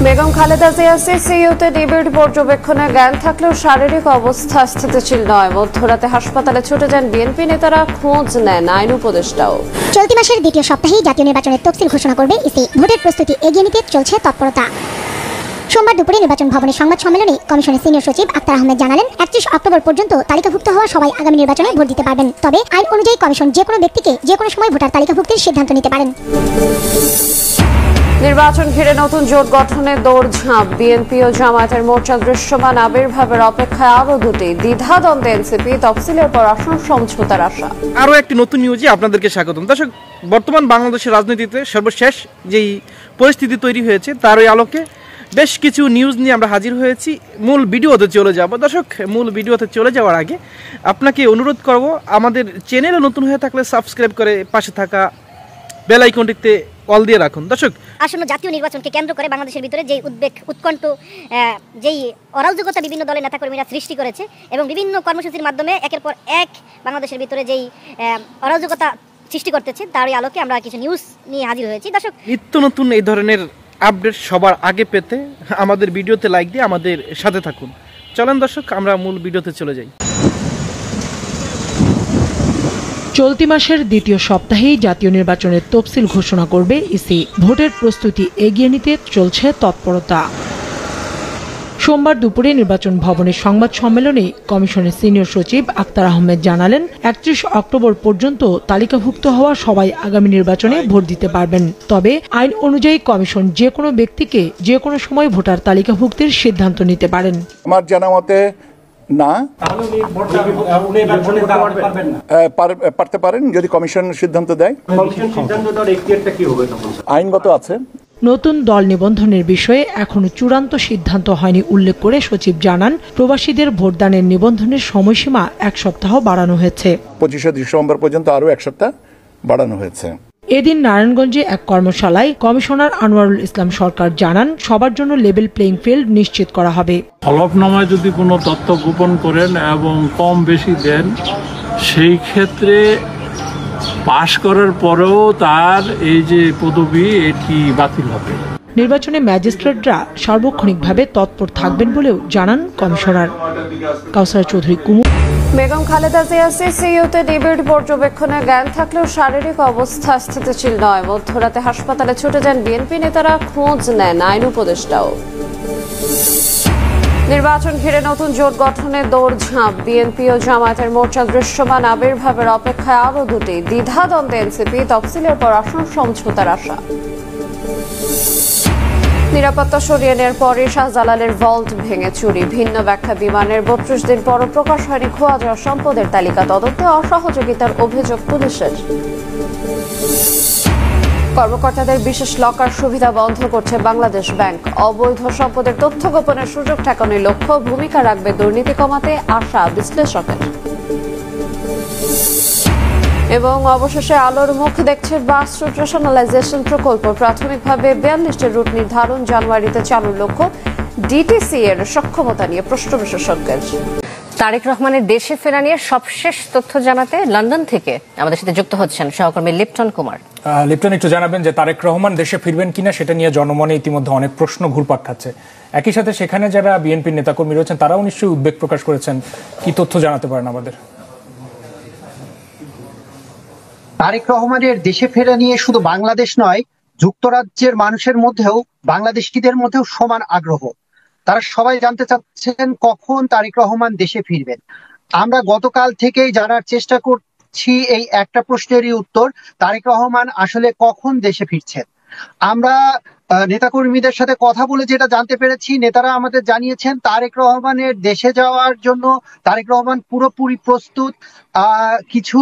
বেগম খালেদা জিয়া সিসিইউতে নিবিড় পর্যবেক্ষণে জ্ঞান থাকলেও শারীরিক অবস্থা স্থিতিশীল নয়। মধ্যরাতে হাসপাতালে ছুটে যান বিএনপি নেতারা, খোঁজ নেন আইন উপদেষ্টাও। চলতি মাসের দ্বিতীয় সপ্তাহেই জাতীয় নির্বাচনের তফসিল ঘোষণা করবে ইসি। ভোটের প্রস্তুতি এগিয়ে নিতে চলছে তৎপরতা। সোমবার দুপুরে নির্বাচন ভবনের সংবাদ সম্মেলনে কমিশনের সিনিয়র সচিব আক্তার আহমেদ জানালেন, 31 অক্টোবর পর্যন্ত তালিকাভুক্ত হওয়া সবাই আগামী নির্বাচনে ভোট দিতে পারবেন। তবে আইন অনুযায়ী কমিশন যে কোনো ব্যক্তিকে যে কোনো সময় ভোটার তালিকাভুক্তির সিদ্ধান্ত নিতে পারেন। নির্বাচন ঘিরে নতুন জোট গঠনের দৌড়ঝাঁপ। বিএনপি ও জামায়াতের মোর্চা দৃশ্যমান আবির্ভাবের অপেক্ষায় আরো দুটি। দ্বিধাদ্বন্দ্বে এনসিপি, তফসিলের পর আসন সমঝোতার আশা। আরও একটি নতুন নিউজে আপনাদেরকে স্বাগতম। দর্শক, বর্তমান বাংলাদেশের রাজনীতিতে সর্বশেষ যেই পরিস্থিতি তৈরি হয়েছে তার ওই আলোকে বেশ কিছু নিউজ নিয়ে আমরা হাজির হয়েছি। মূল ভিডিওতে চলে যাব। দর্শক, মূল ভিডিওতে চলে যাওয়ার আগে আপনাকে অনুরোধ করব, আমাদের চ্যানেলে নতুন হয়ে থাকলে সাবস্ক্রাইব করে পাশে থাকা বেল আইকনটিতে অল দিয়ে রাখুন। দর্শক, আসন্ন জাতীয় নির্বাচনকে কেন্দ্র করে বাংলাদেশের ভিতরে যেই উদ্বেগ, উৎকণ্ঠ, যেই অরাজকতা বিভিন্ন দলের নেতাকর্মীরা সৃষ্টি করেছে এবং বিভিন্ন কর্মসূচির মাধ্যমে একের পর এক বাংলাদেশের ভিতরে যেই অরাজকতা সৃষ্টি করতেছে তারই আলোকে আমরা কিছু নিউজ নিয়ে হাজির হয়েছি। দর্শক, নিত্য নতুন এই ধরনের আপডেট সবার আগে পেতে আমাদের ভিডিওতে লাইক দিয়ে আমাদের সাথে থাকুন। চলেন দর্শক, আমরা মূল ভিডিওতে চলে যাই। চলতি মাসের দ্বিতীয় সপ্তাহেই জাতীয় নির্বাচনের তফসিল ঘোষণা করবে ইসি। ভোটের প্রস্তুতি এগিয়ে নিতে চলছে তৎপরতা। সোমবার দুপুরে নির্বাচন ভবনের সংবাদ সম্মেলনে কমিশনের সিনিয়র সচিব আক্তার আহমেদ জানালেন, 31 অক্টোবর পর্যন্ত তালিকাভুক্ত হওয়া সবাই আগামী নির্বাচনে ভোট দিতে পারবেন। তবে আইন অনুযায়ী কমিশন যে কোনো ব্যক্তিকে যে কোনো সময় ভোটার তালিকাভুক্তির সিদ্ধান্ত নিতে পারেন। আমার জানা মতে না, পারতে পারেন যদি কমিশন সিদ্ধান্ত দেয়। আইনগত আছে। নতুন দল নিবন্ধনের বিষয়ে এখনো চূড়ান্ত সিদ্ধান্ত হয়নি উল্লেখ করে সচিব জানান, প্রবাসীদের ভোটদানের নিবন্ধনের সময়সীমা 1 সপ্তাহ বাড়ানো হয়েছে। 25শে ডিসেম্বর পর্যন্ত আরও 1 সপ্তাহ বাড়ানো হয়েছে। এদিন নারায়ণগঞ্জে এক কর্মশালায় কমিশনার আনোয়ারুল ইসলাম সরকার জানান, সবার জন্য লেভেল প্লেইং ফিল্ড নিশ্চিত করা হবে। হলফনামায় যদি কোনো তথ্য গোপন করেন এবং কম বেশি দেন, সেই ক্ষেত্রে পাশ করার পরেও তার এই যে পদবি এটি বাতিল হবে। নির্বাচনে ম্যাজিস্ট্রেটরা সার্বক্ষণিকভাবে তৎপর থাকবেন বলেও জানান কমিশনার। কাউসার চৌধুরী কুমু। বেগম খালেদা জিয়া সিসিইউতে নিবিড় পর্যবেক্ষণে জ্ঞান থাকলেও শারীরিক অবস্থা স্থিতিশীল নয়। মধ্যরাতে হাসপাতালে ছুটে যান বিএনপি নেতারা, খোঁজ নেন আইন উপদেষ্টাও। নির্বাচন ঘিরে নতুন জোট গঠনের দৌড়ঝাঁপ। বিএনপি ও জামায়াতের মোর্চা দৃশ্যমান আবির্ভাবের অপেক্ষায় আরো দুটি। দ্বিধাদ্বন্দ্বে এনসিপি, তফসিলের পর আসন সমঝোতার আশা। নিরাপত্তা সরিয়ে নেওয়ার পরে শাহজালালের ভল্ট ভেঙে চুরি। ভিন্ন ব্যাখ্যা বিমানের 32 দিন পরও প্রকাশ হয়নি খোয়া যাওয়া সম্পদের তালিকা। তদন্তে অসহযোগিতার অভিযোগ পুলিশের। কর্মকর্তাদের বিশেষ লকার সুবিধা বন্ধ করছে বাংলাদেশ ব্যাংক। অবৈধ সম্পদের তথ্য গোপনের সুযোগ ঠেকানোর লক্ষ্য। ভূমিকা রাখবে দুর্নীতি কমাতে, আশা বিশ্লেষকের। এবং অবশেষে আলোর মুখ দেখছে বাস রুট রেশনালাইজেশন প্রকল্প। প্রাথমিকভাবে 42টি রুট নির্ধারণ, জানুয়ারিতে চালুর লক্ষ্য। ডিটিসি এর সক্ষমতা নিয়ে প্রশ্ন বিশেষজ্ঞের। তারেক রহমানের দেশে ফেরা নিয়ে সবশেষ তথ্য জানাতে লন্ডন থেকে আমাদের সাথে যুক্ত হচ্ছেন সহকর্মী লিপ্টন কুমার। লিপ্টন, একটু জানাবেন যে তারেক রহমান দেশে ফিরবেন কিনা, সেটা নিয়ে জনমনে ইতিমধ্যে অনেক প্রশ্ন ঘুরপাক খাচ্ছে। একই সাথে সেখানে যারা বিএনপির নেতাকর্মী রয়েছেন তারাও নিশ্চয়ই উদ্বেগ প্রকাশ করেছেন। কি তথ্য জানাতে পারেন আমাদের? তারেক রহমানের দেশে ফেরা নিয়ে শুধু বাংলাদেশ নয়, যুক্তরাজ্যের মানুষের মধ্যেও, বাংলাদেশিদের মধ্যেও সমান আগ্রহ। তারা সবাই জানতে চাচ্ছেন কখন তারেক রহমান দেশে ফিরবেন। আমরা গতকাল থেকেই জানার চেষ্টা করছি এই একটা প্রশ্নেরই উত্তর, তারেক রহমান আসলে কখন দেশে ফিরছেন। আমরা নেতাকর্মীদের সাথে কথা বলে যেটা জানতে পেরেছি, নেতারা আমাদের জানিয়েছেন তারেক রহমানের দেশে যাওয়ার জন্য তারেক রহমান পুরোপুরি প্রস্তুত। কিছু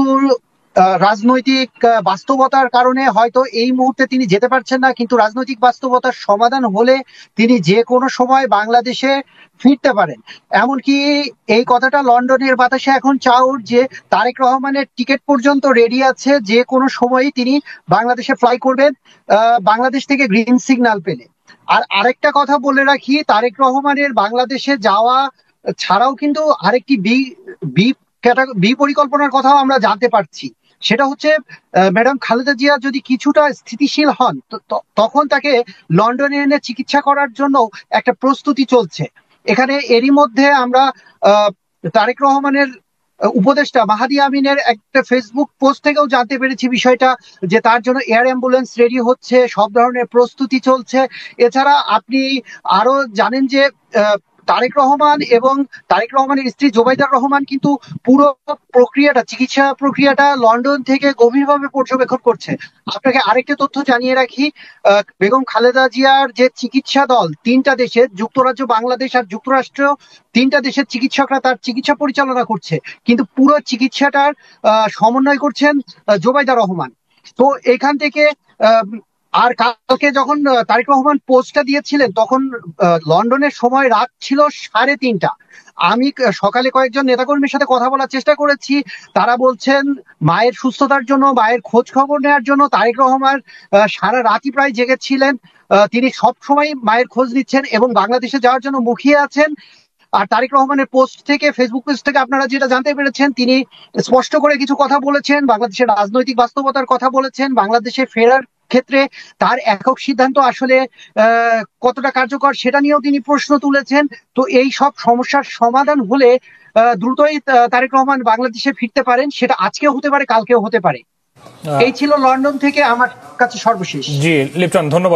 রাজনৈতিক বাস্তবতার কারণে হয়তো এই মুহূর্তে তিনি যেতে পারছেন না, কিন্তু রাজনৈতিক বাস্তবতার সমাধান হলে তিনি যে কোনো সময় বাংলাদেশে ফিরতে পারেন। এমনকি এই কথাটা লন্ডনের বাতাসে এখন চাউর যে তারেক রহমানের টিকিট পর্যন্ত রেডি আছে, যে কোনো সময়ই তিনি বাংলাদেশে ফ্লাই করবেন বাংলাদেশ থেকে গ্রিন সিগন্যাল পেলে। আর আরেকটা কথা বলে রাখি, তারেক রহমানের বাংলাদেশে যাওয়া ছাড়াও কিন্তু আরেকটি বি পরিকল্পনার কথাও আমরা জানতে পারছি। সেটা হচ্ছে ম্যাডাম খালেদা জিয়া যদি কিছুটা স্থিতিশীল হন তখন তাকে লন্ডনে এনে চিকিৎসা করার জন্য একটা প্রস্তুতি চলছে। এখানে এরই মধ্যে আমরা তারেক রহমানের উপদেষ্টা মাহাদি আমিনের একটা ফেসবুক পোস্ট থেকেও জানতে পেরেছি বিষয়টা, যে তার জন্য এয়ার অ্যাম্বুলেন্স রেডি হচ্ছে, সব ধরনের প্রস্তুতি চলছে। এছাড়া আপনি আরো জানেন যে তারেক রহমান এবং তারেক রহমানের স্ত্রী জোবাইদার রহমান কিন্তু পুরো প্রক্রিয়াটা, চিকিৎসা প্রক্রিয়াটা লন্ডন থেকে গভীরভাবে পর্যবেক্ষণ করছে। আপনাকে আরেকটা তথ্য জানিয়ে রাখি, বেগম খালেদা জিয়ার যে চিকিৎসা দল 3টা দেশের, যুক্তরাজ্য, বাংলাদেশ আর যুক্তরাষ্ট্র, 3টা দেশের চিকিৎসকরা তার চিকিৎসা পরিচালনা করছে, কিন্তু পুরো চিকিৎসাটার সমন্বয় করছেন জোবাইদা রহমান। তো এখান থেকে আর কালকে যখন তারেক রহমান পোস্টটা দিয়েছিলেন তখন লন্ডনের সময় রাত ছিল 3:30। আমি সকালে কয়েকজন নেতাকর্মীর সাথে কথা বলার চেষ্টা করেছি, তারা বলছেন মায়ের সুস্থতার জন্য, মায়ের খোঁজ খবর নেওয়ার জন্য তারেক রহমান সারা রাতই প্রায় জেগেছিলেন। তিনি সব সময় মায়ের খোঁজ নিচ্ছেন এবং বাংলাদেশে যাওয়ার জন্য মুখিয়ে আছেন। আর তারেক রহমানের পোস্ট থেকে, ফেসবুক পোস্ট থেকে আপনারা যেটা জানতে পেরেছেন, তিনি স্পষ্ট করে কিছু কথা বলেছেন, বাংলাদেশের রাজনৈতিক বাস্তবতার কথা বলেছেন, বাংলাদেশে ফেরার ক্ষেত্রে তার একক সিদ্ধান্ত আসলে কতটা কার্যকর সেটা নিয়েও তিনি প্রশ্ন তুলেছেন। তো এই সব সমস্যার সমাধান হলে দ্রুতই তারেক রহমান বাংলাদেশে ফিরতে পারেন, সেটা আজকেও হতে পারে, কালকেও হতে পারে। এই ছিল লন্ডন থেকে আমার কাছে সর্বশেষ। জি লিপটন, ধন্যবাদ।